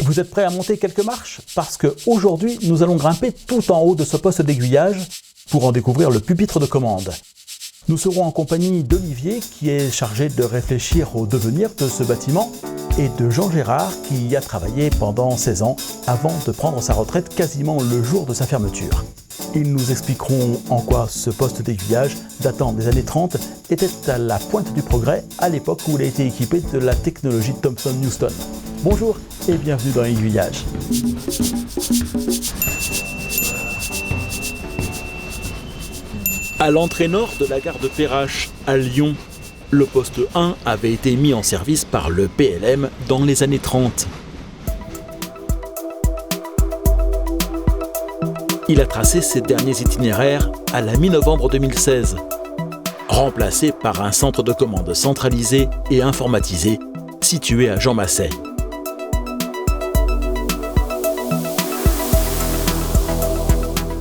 Vous êtes prêts à monter quelques marches? Parce qu'aujourd'hui, nous allons grimper tout en haut de ce poste d'aiguillage pour en découvrir le pupitre de commande. Nous serons en compagnie d'Olivier qui est chargé de réfléchir au devenir de ce bâtiment et de Jean Gérard qui y a travaillé pendant 16 ans avant de prendre sa retraite quasiment le jour de sa fermeture. Ils nous expliqueront en quoi ce poste d'aiguillage datant des années 30 était à la pointe du progrès à l'époque où il a été équipé de la technologie Thomson Houston. Bonjour et bienvenue dans l'aiguillage. À l'entrée nord de la gare de Perrache, à Lyon, le poste 1 avait été mis en service par le PLM dans les années 30. Il a tracé ses derniers itinéraires à la mi-novembre 2016, remplacé par un centre de commande centralisé et informatisé situé à Jean Massey.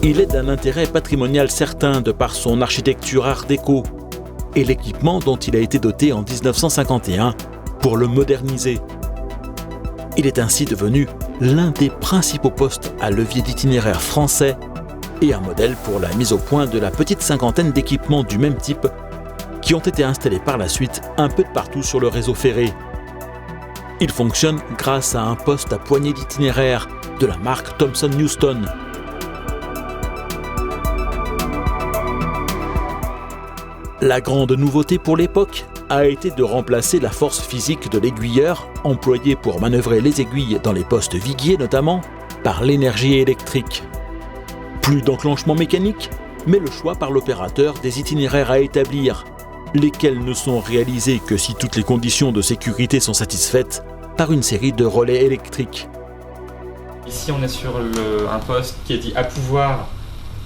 Il est d'un intérêt patrimonial certain de par son architecture art déco et l'équipement dont il a été doté en 1951 pour le moderniser. Il est ainsi devenu l'un des principaux postes à levier d'itinéraire français et un modèle pour la mise au point de la petite cinquantaine d'équipements du même type qui ont été installés par la suite un peu de partout sur le réseau ferré. Il fonctionne grâce à un poste à poignée d'itinéraire de la marque Thomson Houston. La grande nouveauté pour l'époque a été de remplacer la force physique de l'aiguilleur, employée pour manœuvrer les aiguilles dans les postes viguiers notamment, par l'énergie électrique. Plus d'enclenchement mécanique, mais le choix par l'opérateur des itinéraires à établir, lesquels ne sont réalisés que si toutes les conditions de sécurité sont satisfaites par une série de relais électriques. Ici on est sur un poste qui est dit à pouvoir,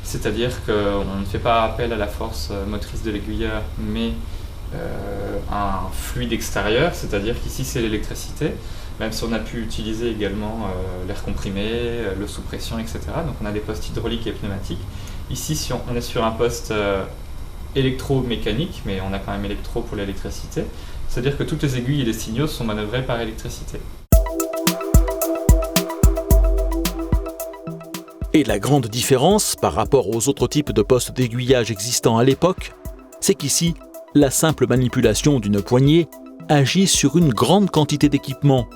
c'est-à-dire qu'on ne fait pas appel à la force motrice de l'aiguilleur, mais un fluide extérieur, c'est-à-dire qu'ici c'est l'électricité, même si on a pu utiliser également l'air comprimé, l'eau sous pression, etc. Donc on a des postes hydrauliques et pneumatiques. Ici on est sur un poste électromécanique, mais on a quand même électro pour l'électricité, c'est-à-dire que toutes les aiguilles et les signaux sont manœuvrés par électricité. Et la grande différence par rapport aux autres types de postes d'aiguillage existants à l'époque, c'est qu'ici, la simple manipulation d'une poignée agit sur une grande quantité d'équipements,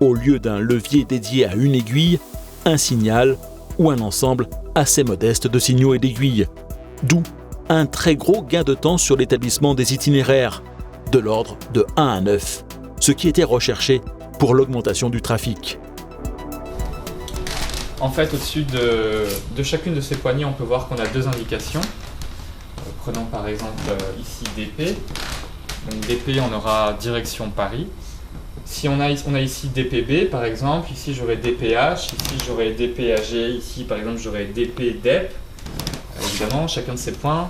au lieu d'un levier dédié à une aiguille, un signal ou un ensemble assez modeste de signaux et d'aiguilles. D'où un très gros gain de temps sur l'établissement des itinéraires, de l'ordre de 1 à 9, ce qui était recherché pour l'augmentation du trafic. En fait, au-dessus de chacune de ces poignées, on peut voir qu'on a deux indications. Prenons par exemple ici DP. Donc DP, on aura direction Paris. Si on a ici DPB par exemple, ici j'aurai DPH, ici j'aurai DPAG, ici par exemple j'aurai DPDEP. Évidemment, chacun de ces points,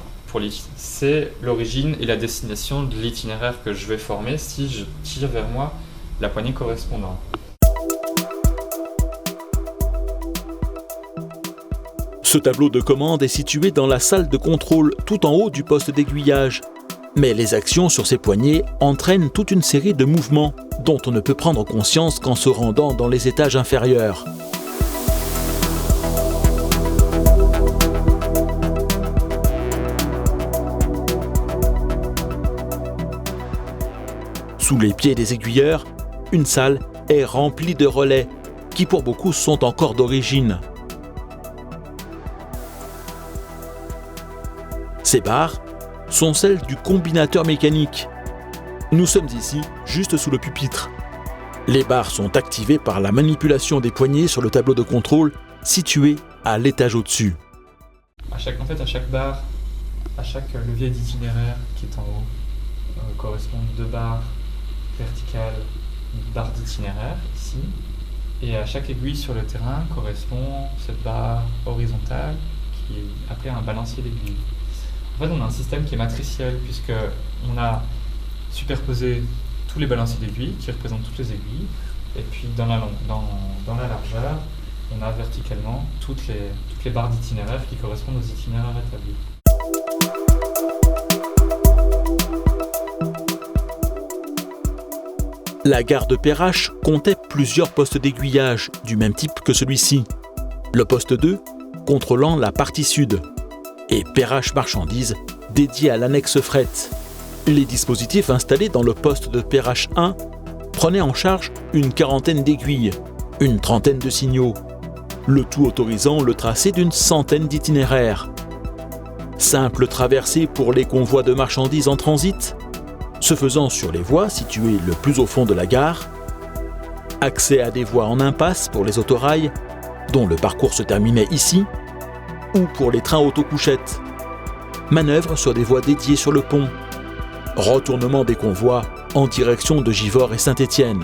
c'est l'origine et la destination de l'itinéraire que je vais former si je tire vers moi la poignée correspondante. Ce tableau de commande est situé dans la salle de contrôle tout en haut du poste d'aiguillage. Mais les actions sur ces poignées entraînent toute une série de mouvements dont on ne peut prendre conscience qu'en se rendant dans les étages inférieurs. Sous les pieds des aiguilleurs, une salle est remplie de relais qui pour beaucoup sont encore d'origine. Ces barres sont celles du combinateur mécanique. Nous sommes ici, juste sous le pupitre. Les barres sont activées par la manipulation des poignées sur le tableau de contrôle situé à l'étage au-dessus. À chaque barre, à chaque levier d'itinéraire qui est en haut, correspondent deux barres verticales, une barre d'itinéraire ici. Et à chaque aiguille sur le terrain correspond cette barre horizontale qui est appelée un balancier d'aiguille. En fait, on a un système qui est matriciel puisqu'on a superposé tous les balanciers d'aiguilles qui représentent toutes les aiguilles. Et puis dans la largeur, on a verticalement toutes les barres d'itinéraire qui correspondent aux itinéraires établis. La gare de Perrache comptait plusieurs postes d'aiguillage du même type que celui-ci. Le poste 2, contrôlant la partie sud, et Perrache Marchandises, dédié à l'annexe fret. Les dispositifs installés dans le poste de Perrache 1 prenaient en charge une quarantaine d'aiguilles, une trentaine de signaux, le tout autorisant le tracé d'une centaine d'itinéraires. Simple traversée pour les convois de marchandises en transit, se faisant sur les voies situées le plus au fond de la gare, accès à des voies en impasse pour les autorails, dont le parcours se terminait ici, ou pour les trains autocouchettes, manœuvre sur des voies dédiées sur le pont, retournement des convois en direction de Givors et Saint-Étienne,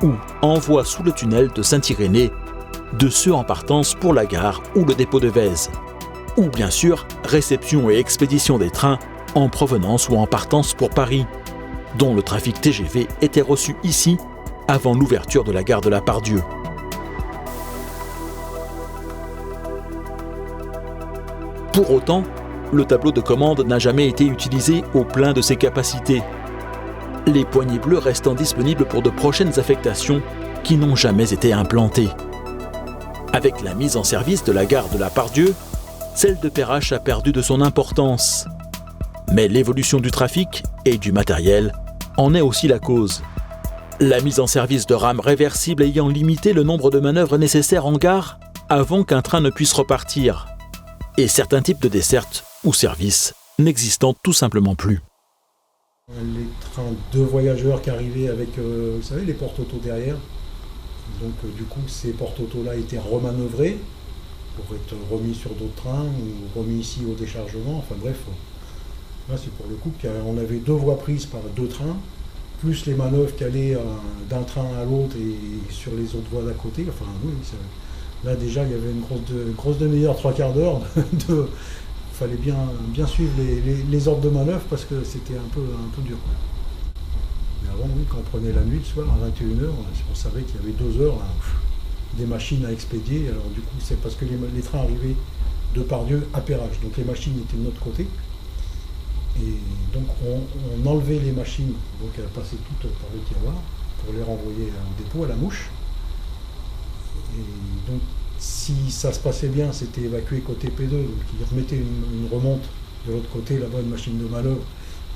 ou envoi sous le tunnel de Saint-Irénée de ceux en partance pour la gare ou le dépôt de Vèze, ou bien sûr réception et expédition des trains en provenance ou en partance pour Paris, dont le trafic TGV était reçu ici avant l'ouverture de la gare de la Part-Dieu. Pour autant, le tableau de commande n'a jamais été utilisé au plein de ses capacités, les poignées bleues restant disponibles pour de prochaines affectations qui n'ont jamais été implantées. Avec la mise en service de la gare de la Part-Dieu, celle de Perrache a perdu de son importance. Mais l'évolution du trafic et du matériel en est aussi la cause. La mise en service de rames réversibles ayant limité le nombre de manœuvres nécessaires en gare avant qu'un train ne puisse repartir, et certains types de dessertes ou services n'existant tout simplement plus. Les trains de voyageurs qui arrivaient avec, vous savez, les porte-autos derrière. Donc du coup, ces porte-autos-là étaient remanœuvrés pour être remis sur d'autres trains ou remis ici au déchargement. Enfin bref, là c'est pour le coup qu'on avait 2 voies prises par 2 trains, plus les manœuvres qui allaient d'un train à l'autre et sur les autres voies d'à côté. Enfin oui, là déjà il y avait une grosse demi-heure, 3/4 d'heure. Il fallait bien suivre les ordres de manœuvre parce que c'était un peu dur. Mais avant, oui, quand on prenait la nuit, le soir, à 21h, on savait qu'il y avait 2 heures, là, des machines à expédier. Alors du coup, c'est parce que les trains arrivaient de Part-Dieu à Perrache. Donc les machines étaient de notre côté. Et donc on enlevait les machines, donc elles passaient toutes par le tiroir, pour les renvoyer au dépôt, à la mouche. Et donc, si ça se passait bien, c'était évacué côté P2, donc ils remettaient une remonte de l'autre côté, là-bas une machine de manœuvre,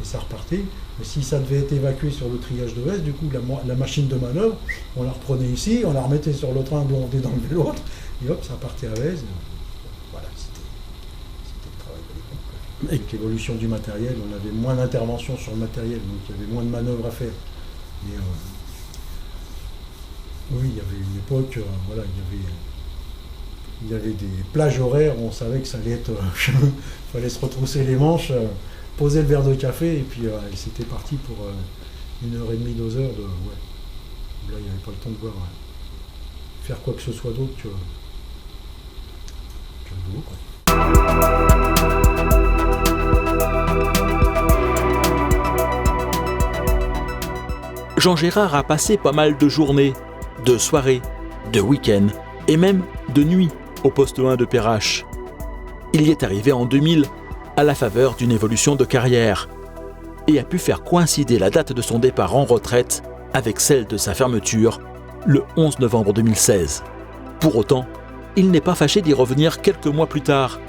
et ça repartait. Mais si ça devait être évacué sur le triage de Vèze, du coup la machine de manœuvre, on la reprenait ici, on la remettait sur le train d'où on venait d'enlever l'autre, et hop, ça partait à Vèze. Voilà, c'était le travail de l'époque. Avec l'évolution du matériel, on avait moins d'intervention sur le matériel, donc il y avait moins de manœuvres à faire. Et, oui, il y avait une époque, voilà, il y avait des plages horaires où on savait que ça allait être... il fallait se retrousser les manches, poser le verre de café, et puis c'était parti pour 1h30, 2 heures de... Ouais. Là, il n'y avait pas le temps de voir faire quoi que ce soit d'autre que le boulot, quoi. Jean Gérard a passé pas mal de journées, de soirées, de week-ends et même de nuits au poste 1 de Perrache. Il y est arrivé en 2000 à la faveur d'une évolution de carrière et a pu faire coïncider la date de son départ en retraite avec celle de sa fermeture le 11 novembre 2016. Pour autant, il n'est pas fâché d'y revenir quelques mois plus tard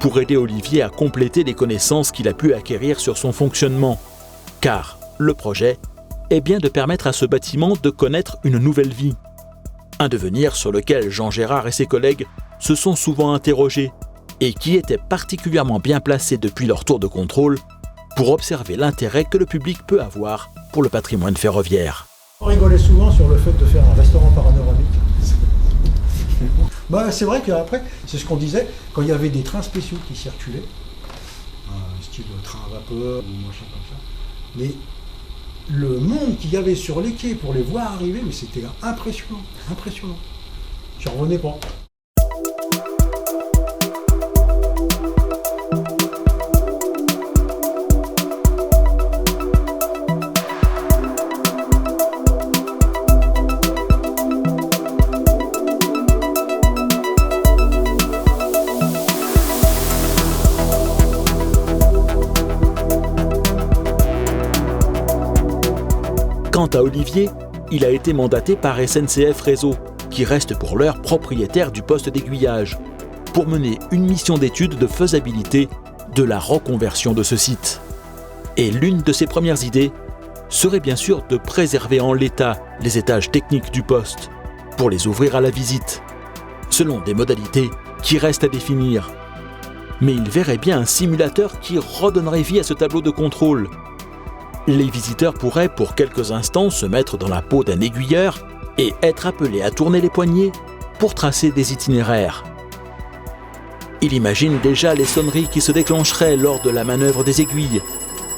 pour aider Olivier à compléter les connaissances qu'il a pu acquérir sur son fonctionnement, car le projet est bien de permettre à ce bâtiment de connaître une nouvelle vie. Un devenir sur lequel Jean Gérard et ses collègues se sont souvent interrogés et qui était particulièrement bien placé depuis leur tour de contrôle pour observer l'intérêt que le public peut avoir pour le patrimoine ferroviaire. On rigolait souvent sur le fait de faire un restaurant panoramique. Bah, c'est vrai qu'après, c'est ce qu'on disait, quand il y avait des trains spéciaux qui circulaient, style train à vapeur ou machin comme ça, mais le monde qu'il y avait sur les quais pour les voir arriver, mais c'était impressionnant, impressionnant. Je revenais pas. Quant à Olivier, il a été mandaté par SNCF Réseau, qui reste pour l'heure propriétaire du poste d'aiguillage, pour mener une mission d'étude de faisabilité de la reconversion de ce site. Et l'une de ses premières idées serait bien sûr de préserver en l'état les étages techniques du poste, pour les ouvrir à la visite, selon des modalités qui restent à définir. Mais il verrait bien un simulateur qui redonnerait vie à ce tableau de contrôle. Les visiteurs pourraient pour quelques instants se mettre dans la peau d'un aiguilleur et être appelés à tourner les poignets pour tracer des itinéraires. Il imagine déjà les sonneries qui se déclencheraient lors de la manœuvre des aiguilles,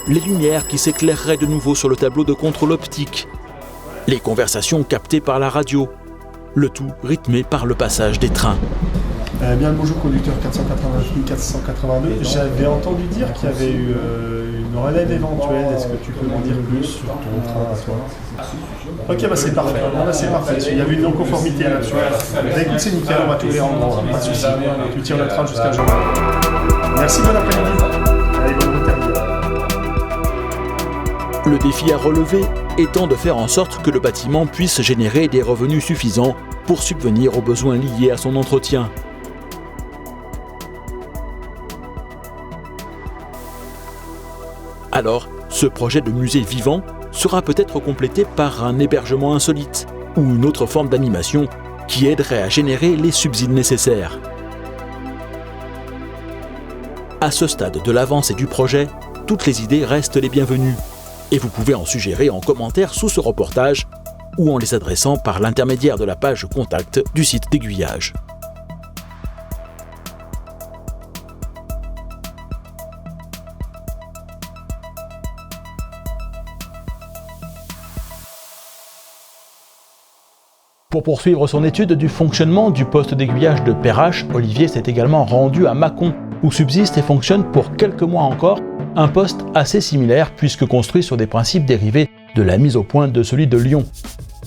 les lumières qui s'éclaireraient de nouveau sur le tableau de contrôle optique, les conversations captées par la radio, le tout rythmé par le passage des trains. Bien le bonjour conducteur 482. J'avais entendu dire qu'il y avait eu une relève éventuelle. Est-ce que tu peux m'en dire plus sur ton train à toi? Ok, bah c'est parfait. C'est parfait. Il y avait une non-conformité là-dessus. Bah, écoute, c'est nickel, on va tout les rendre. Pas de soucis. Tu tires le train jusqu'à jour. Merci, bon après-midi. Allez, bonne route. Le défi à relever étant de faire en sorte que le bâtiment puisse générer des revenus suffisants pour subvenir aux besoins liés à son entretien. Alors, ce projet de musée vivant sera peut-être complété par un hébergement insolite ou une autre forme d'animation qui aiderait à générer les subsides nécessaires. À ce stade de l'avancée du projet, toutes les idées restent les bienvenues et vous pouvez en suggérer en commentaire sous ce reportage ou en les adressant par l'intermédiaire de la page contact du site d'aiguillage. Pour poursuivre son étude du fonctionnement du poste d'aiguillage de Perrache, Olivier s'est également rendu à Mâcon, où subsiste et fonctionne pour quelques mois encore un poste assez similaire puisque construit sur des principes dérivés de la mise au point de celui de Lyon.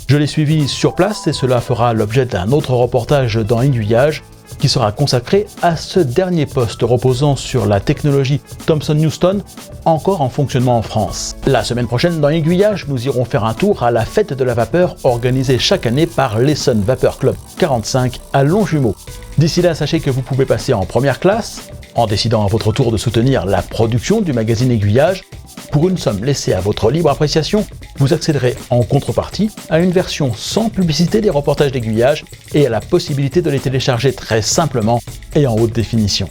Je l'ai suivi sur place et cela fera l'objet d'un autre reportage dans Aiguillage qui sera consacré à ce dernier poste reposant sur la technologie Thomson Houston, encore en fonctionnement en France. La semaine prochaine dans Aiguillage, nous irons faire un tour à la fête de la vapeur organisée chaque année par l'Essonne Vapeur Club 45 à Longjumeau. D'ici là, sachez que vous pouvez passer en première classe, en décidant à votre tour de soutenir la production du magazine Aiguillage. Pour une somme laissée à votre libre appréciation, vous accéderez en contrepartie à une version sans publicité des reportages d'Aiguillage et à la possibilité de les télécharger très simplement et en haute définition.